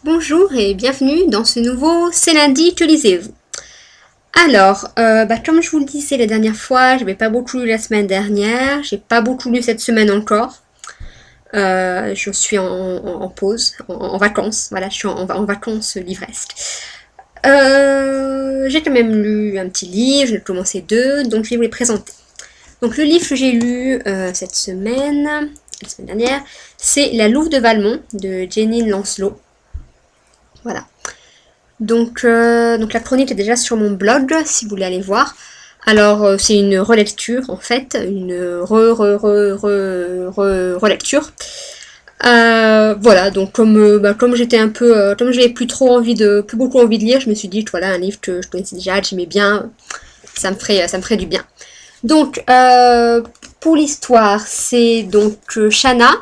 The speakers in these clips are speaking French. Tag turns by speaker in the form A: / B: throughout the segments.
A: Bonjour et bienvenue dans ce nouveau C'est lundi, que lisez-vous? Alors, comme je vous le disais la dernière fois, j'avais pas beaucoup lu la semaine dernière, j'ai pas beaucoup lu cette semaine encore. Je suis en pause, en vacances, voilà, je suis en vacances livresques. J'ai quand même lu un petit livre, j'ai commencé deux, donc je vais vous les présenter. Donc le livre que j'ai lu cette semaine, la semaine dernière, c'est La Louve de Valmont de Jeanine Lancelot. Voilà. Donc la chronique est déjà sur mon blog, si vous voulez aller voir. Alors c'est une relecture en fait, une relecture. Voilà, donc comme j'étais un peu, comme j'avais plus beaucoup envie de lire, je me suis dit que voilà un livre que je connaissais déjà, que j'aimais bien, ça me ferait du bien. Donc pour l'histoire, c'est donc Shanna,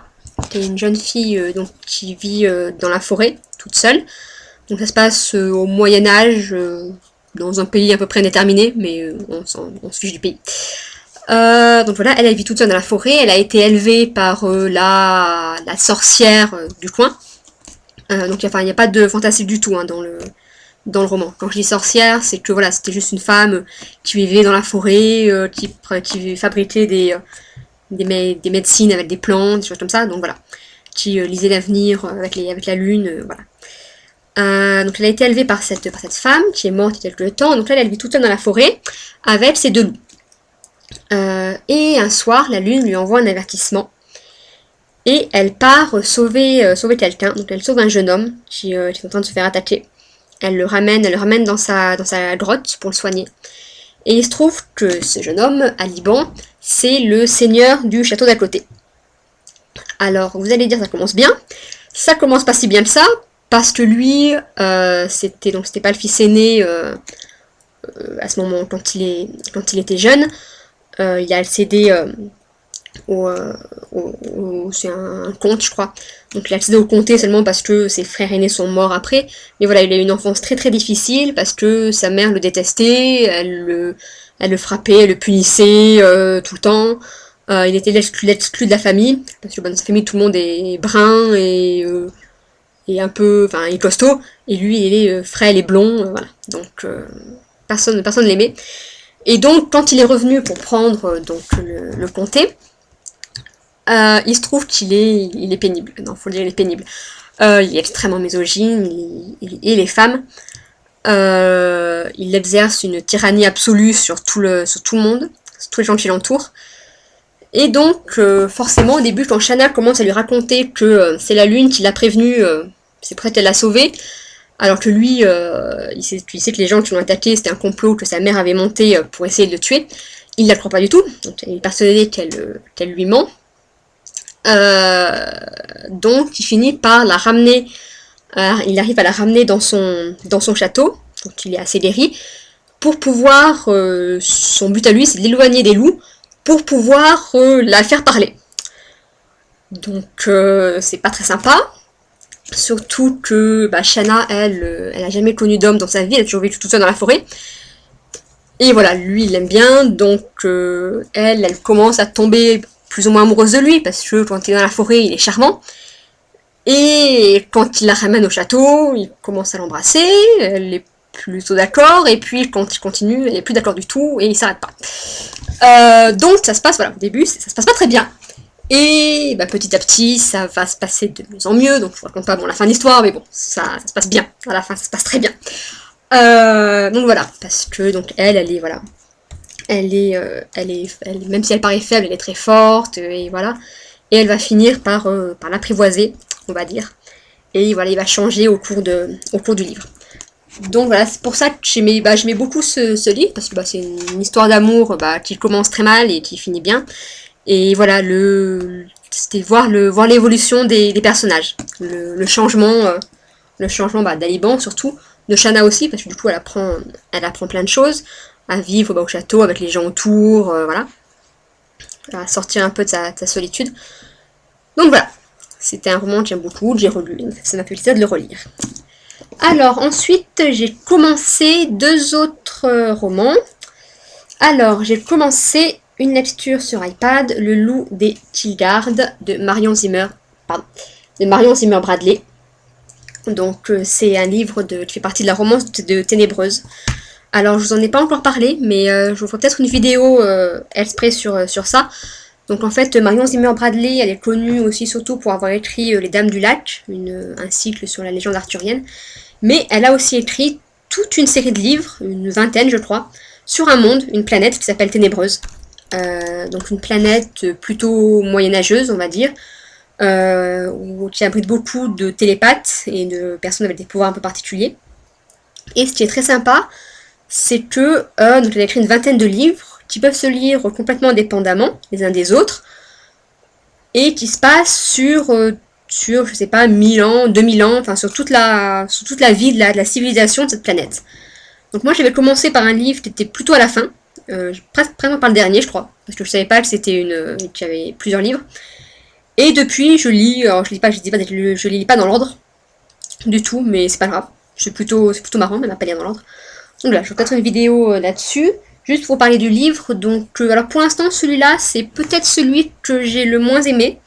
A: qui est une jeune fille donc qui vit dans la forêt toute seule. Donc ça se passe au Moyen-Âge, dans un pays à peu près indéterminé, mais on se fiche du pays. Donc voilà, elle vit toute seule dans la forêt, elle a été élevée par la sorcière du coin. Donc il n'y a pas de fantastique du tout dans le roman. Quand je dis sorcière, c'est que voilà, c'était juste une femme qui vivait dans la forêt, qui fabriquait des médecines avec des plantes, des choses comme ça, donc voilà. Qui lisait l'avenir avec la lune, voilà. Donc elle a été élevée par cette femme qui est morte il y a quelques temps. Donc là, elle vit toute seule dans la forêt avec ses deux loups. Et un soir, la lune lui envoie un avertissement et elle part sauver quelqu'un. Donc elle sauve un jeune homme qui est en train de se faire attaquer. Elle le ramène dans sa grotte pour le soigner. Et il se trouve que ce jeune homme, Aliban, c'est le seigneur du château d'à côté. Alors vous allez dire ça commence bien. Ça commence pas si bien que ça, parce que lui, c'était pas le fils aîné à ce moment quand il était jeune. Il a accédé c'est un comte, je crois. Donc il a accédé au comté seulement parce que ses frères aînés sont morts après. Mais voilà, il a eu une enfance très très difficile parce que sa mère le détestait, elle le frappait, elle le punissait tout le temps. Il était l'exclu de la famille, parce que dans sa famille tout le monde est brun et un peu, enfin, il est costaud, et lui, il est frêle et blond, voilà. Donc, personne l'aimait. Et donc, quand il est revenu pour prendre donc le comté, il se trouve qu'il est pénible. Non, faut le dire, il est pénible. Il est extrêmement misogyne, et les femmes. Il exerce une tyrannie absolue sur tout le monde, sur tous les gens qui l'entourent. Et donc, forcément, au début, quand Shanna commence à lui raconter que c'est la lune qui l'a prévenu, c'est pour ça qu'elle l'a sauvé, alors que lui, il sait que les gens qui l'ont attaqué, c'était un complot que sa mère avait monté pour essayer de le tuer, il ne la croit pas du tout, donc il est persuadé qu'elle lui ment. Donc, il finit par la ramener, il arrive à la ramener dans son château, donc il est assez guéri, pour pouvoir, son but à lui, c'est d'éloigner des loups, pour pouvoir la faire parler. Donc c'est pas très sympa. Surtout que Shanna, elle a jamais connu d'homme dans sa vie, elle a toujours vécu toute seule dans la forêt. Et voilà, lui il l'aime bien, donc elle commence à tomber plus ou moins amoureuse de lui, parce que quand il est dans la forêt, il est charmant. Et quand il la ramène au château, il commence à l'embrasser, elle est plutôt d'accord, et puis quand il continue, elle est plus d'accord du tout, et il s'arrête pas. Donc ça se passe, voilà, au début, ça se passe pas très bien. Et petit à petit, ça va se passer de mieux en mieux, donc je vous raconte pas la fin de l'histoire, mais bon, ça se passe bien, à la fin ça se passe très bien. Donc voilà, parce que donc elle est voilà, même si elle paraît faible, elle est très forte, et voilà, et elle va finir par l'apprivoiser, on va dire, et voilà, il va changer au cours du livre. Donc voilà, c'est pour ça que j'aimais beaucoup ce livre, parce que c'est une histoire d'amour qui commence très mal et qui finit bien. Et voilà, c'était voir l'évolution des personnages, le changement d'Aliban surtout, de Shanna aussi, parce que du coup elle apprend plein de choses, à vivre au château avec les gens autour, voilà, à sortir un peu de sa solitude. Donc voilà, c'était un roman que j'aime beaucoup, que j'ai relu, ça m'a fait plaisir de le relire. Alors ensuite, j'ai commencé deux autres romans. Alors, j'ai commencé une lecture sur iPad, Le loup des Tillgardes de Marion Zimmer Bradley. Donc c'est un livre qui fait partie de la romance de Ténébreuse. Alors je vous en ai pas encore parlé, mais je vous ferai peut-être une vidéo exprès sur ça. Donc en fait, Marion Zimmer Bradley, elle est connue aussi surtout pour avoir écrit Les Dames du Lac, un cycle sur la légende arthurienne. Mais elle a aussi écrit toute une série de livres, une vingtaine je crois, sur un monde, une planète qui s'appelle Ténébreuse. Donc une planète plutôt moyenâgeuse, on va dire, qui abrite beaucoup de télépathes et de personnes avec des pouvoirs un peu particuliers. Et ce qui est très sympa, c'est que donc elle a écrit une vingtaine de livres qui peuvent se lire complètement indépendamment les uns des autres et qui se passent sur je sais pas, 1000 ans, 2000 ans, enfin sur toute la vie de la civilisation de cette planète. Donc moi j'avais commencé par un livre qui était plutôt à la fin, presque par le dernier je crois, parce que je savais pas que c'était qu'il y avait plusieurs livres. Et depuis je lis, alors je lis pas dans l'ordre du tout, mais c'est pas grave, c'est plutôt marrant même à pas lire dans l'ordre. Donc là je vais peut-être une vidéo là-dessus. Juste pour parler du livre, donc alors pour l'instant celui-là c'est peut-être celui que j'ai le moins aimé.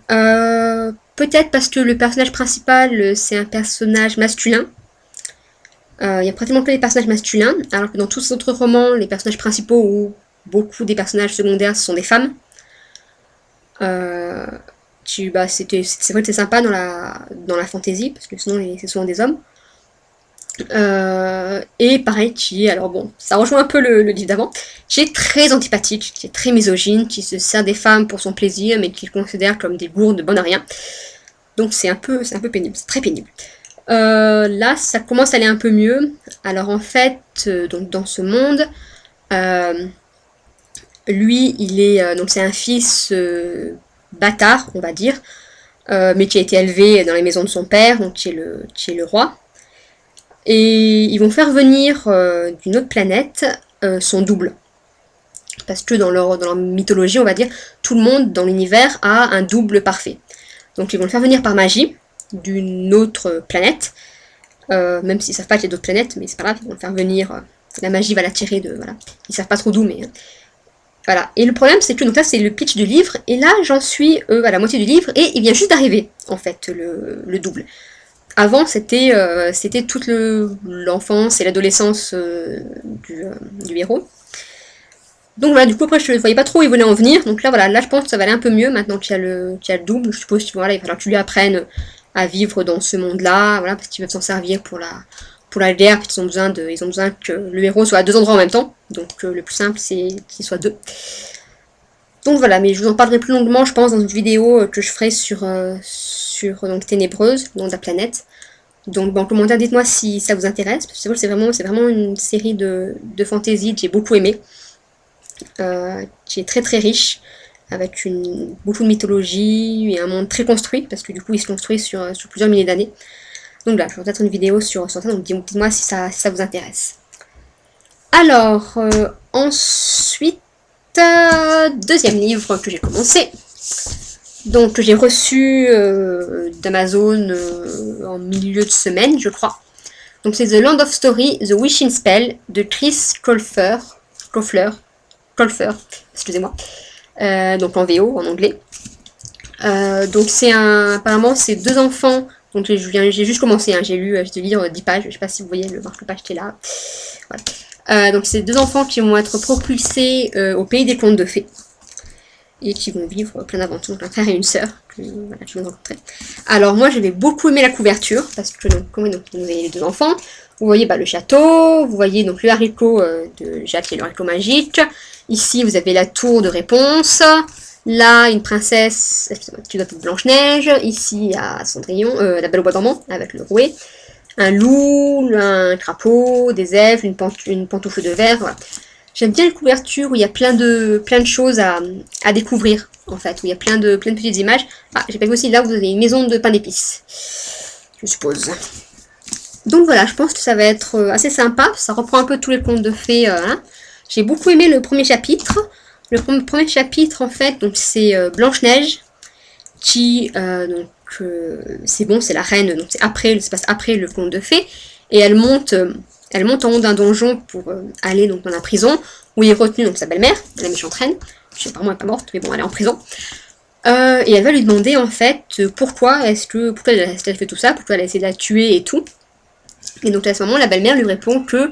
A: Peut-être parce que le personnage principal c'est un personnage masculin. Il y a pratiquement que des personnages masculins, alors que dans tous les autres romans, les personnages principaux ou beaucoup des personnages secondaires sont des femmes. C'est vrai que c'est sympa dans la fantasy, parce que sinon c'est souvent des hommes. Et pareil, alors bon, ça rejoint un peu le livre d'avant, qui est très antipathique, qui est très misogyne, qui se sert des femmes pour son plaisir, mais qui le considère comme des gourdes bonnes à rien. Donc c'est un peu pénible, c'est très pénible. Là, ça commence à aller un peu mieux. Alors en fait, donc dans ce monde, lui, il est donc c'est un fils bâtard, on va dire, mais qui a été élevé dans les maisons de son père, donc qui est le roi. Et ils vont faire venir d'une autre planète son double. Parce que dans leur mythologie, on va dire, tout le monde dans l'univers a un double parfait. Donc ils vont le faire venir par magie d'une autre planète. Même s'ils savent pas qu'il y a d'autres planètes, mais c'est pas grave, ils vont le faire venir. La magie va l'attirer de. Voilà. Ils savent pas trop d'où, mais. Voilà. Et le problème, c'est que donc là, c'est le pitch du livre. Et là, j'en suis à la moitié du livre. Et il vient juste d'arriver, en fait, le double. Avant, c'était toute l'enfance et l'adolescence du héros. Donc voilà, du coup, après, je ne voyais pas trop où il voulait en venir. Donc là, voilà, là, je pense que ça va aller un peu mieux maintenant qu'il y a le double. Je suppose qu'il voilà, il va falloir que tu lui apprennes à vivre dans ce monde-là, voilà, parce qu'ils veulent s'en servir pour la guerre, puis ils ont besoin que le héros soit à deux endroits en même temps. Donc le plus simple, c'est qu'il soit deux. Donc voilà, mais je vous en parlerai plus longuement, je pense, dans une vidéo que je ferai sur donc, Ténébreuse, le nom de la planète. Donc en commentaire, dites-moi si ça vous intéresse, parce que c'est vraiment une série de fantasy que j'ai beaucoup aimé, qui est très très riche, avec beaucoup de mythologie et un monde très construit, parce que du coup il se construit sur plusieurs milliers d'années. Donc là, je vais peut-être une vidéo sur ça, donc dites-moi si ça vous intéresse. Alors, ensuite, deuxième livre que j'ai commencé, donc que j'ai reçu d'Amazon en milieu de semaine, je crois. Donc c'est The Land of Story, The Wishing Spell de Chris Colfer, excusez-moi, donc en VO, en anglais. Donc apparemment c'est deux enfants, donc j'ai juste commencé, hein, j'ai dû lire 10 pages, je sais pas si vous voyez le marque-page qui est là. Voilà. Donc c'est deux enfants qui vont être propulsés au pays des contes de fées et qui vont vivre plein d'aventures, donc un frère et une sœur que je vais rencontrer. Alors moi j'avais beaucoup aimé la couverture parce que donc vous avez les deux enfants, vous voyez le château, vous voyez donc le haricot de Jacques et le haricot magique. Ici vous avez la tour de réponse. Là, une princesse qui doit être Blanche-Neige. Ici, il y a Cendrillon, la Belle au bois dormant, avec le rouet. Un loup, un crapaud, des elfes, une pantoufle de verre. Voilà. J'aime bien les couvertures où il y a plein de choses à découvrir, en fait. Où il y a plein de petites images. Ah, j'ai pas vu aussi, là, vous avez une maison de pain d'épices. Je suppose. Donc voilà, je pense que ça va être assez sympa. Ça reprend un peu tous les contes de fées. Hein. J'ai beaucoup aimé le premier chapitre. Le premier chapitre, en fait, donc c'est Blanche-Neige, qui, c'est la reine, donc ça se passe après le conte de fées, et elle monte en haut d'un donjon pour aller donc dans la prison, où il est retenu donc sa belle-mère, la méchante reine, je sais pas, moi elle n'est pas morte, mais bon, elle est en prison. Et elle va lui demander en fait pourquoi elle a fait tout ça, pourquoi elle a essayé de la tuer et tout. Et donc à ce moment, la belle-mère lui répond que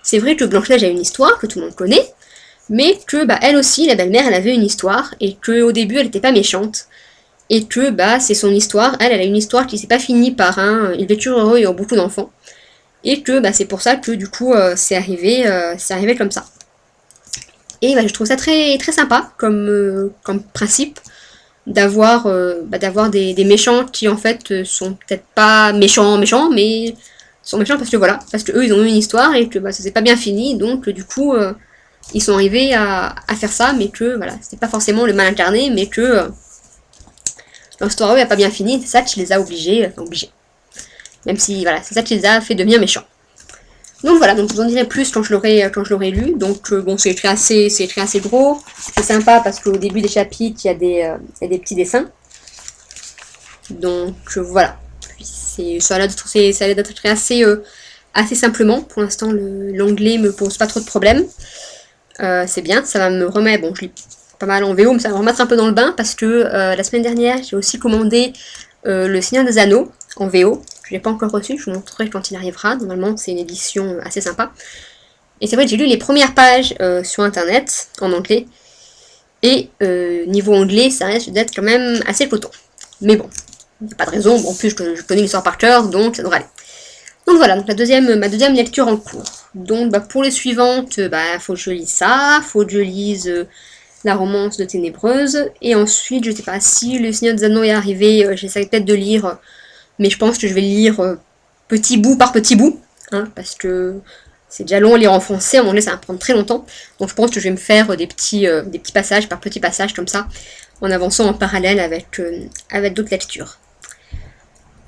A: c'est vrai que Blanche-Neige a une histoire que tout le monde connaît, mais que elle aussi, la belle-mère, elle avait une histoire et que au début elle n'était pas méchante et que c'est son histoire. Elle a une histoire qui s'est pas finie par ils vécurent heureux et ont beaucoup d'enfants et que c'est pour ça que du coup c'est arrivé comme ça. Et je trouve ça très très sympa comme principe d'avoir des méchants qui en fait sont peut-être pas méchants mais sont méchants parce que voilà, parce que eux ils ont eu une histoire et que ça s'est pas bien fini, donc du coup ils sont arrivés à faire ça, mais que voilà, c'est pas forcément le mal incarné, mais que leur histoire eux n'a pas bien fini, c'est ça qui les a obligés, même si voilà, c'est ça qui les a fait devenir méchants. Donc voilà, donc je vous en dirai plus quand je l'aurai lu. Donc bon, c'est écrit assez gros, c'est sympa parce qu'au début des chapitres il y a des petits dessins. Donc voilà, ça a l'air d'être écrit assez simplement. Pour l'instant, l'anglais me pose pas trop de problèmes. C'est bien, ça va me remettre, bon je lis pas mal en VO, mais ça va me remettre un peu dans le bain parce que la semaine dernière j'ai aussi commandé Le Seigneur des Anneaux en VO. Je l'ai pas encore reçu, je vous montrerai quand il arrivera. Normalement c'est une édition assez sympa. Et c'est vrai que j'ai lu les premières pages sur internet en anglais. Et niveau anglais, ça reste d'être quand même assez coton. Mais bon, il n'y a pas de raison, en plus je connais l'histoire par cœur, donc ça devrait aller. Donc voilà, donc ma deuxième lecture en cours. Donc pour les suivantes, faut que je lise ça, faut que je lise la romance de Ténébreuse, et ensuite je sais pas si le Seigneur des Anneaux est arrivé, j'essaie peut-être de lire, mais je pense que je vais le lire petit bout par petit bout, parce que c'est déjà long à lire en français, en anglais ça va prendre très longtemps, donc je pense que je vais me faire des petits passages par petits passages comme ça, en avançant en parallèle avec d'autres lectures.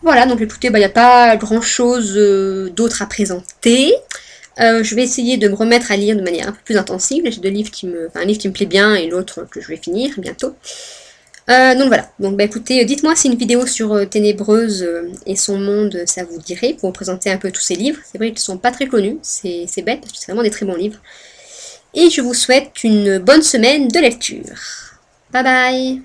A: Voilà, donc écoutez, il n'y a pas grand chose d'autre à présenter. Je vais essayer de me remettre à lire de manière un peu plus intensive. J'ai un livre qui me plaît bien et l'autre que je vais finir bientôt. Donc voilà, donc écoutez, dites-moi si une vidéo sur Ténébreuse et son monde, ça vous dirait, pour vous présenter un peu tous ces livres. C'est vrai qu'ils ne sont pas très connus, c'est bête, parce que c'est vraiment des très bons livres. Et je vous souhaite une bonne semaine de lecture. Bye bye!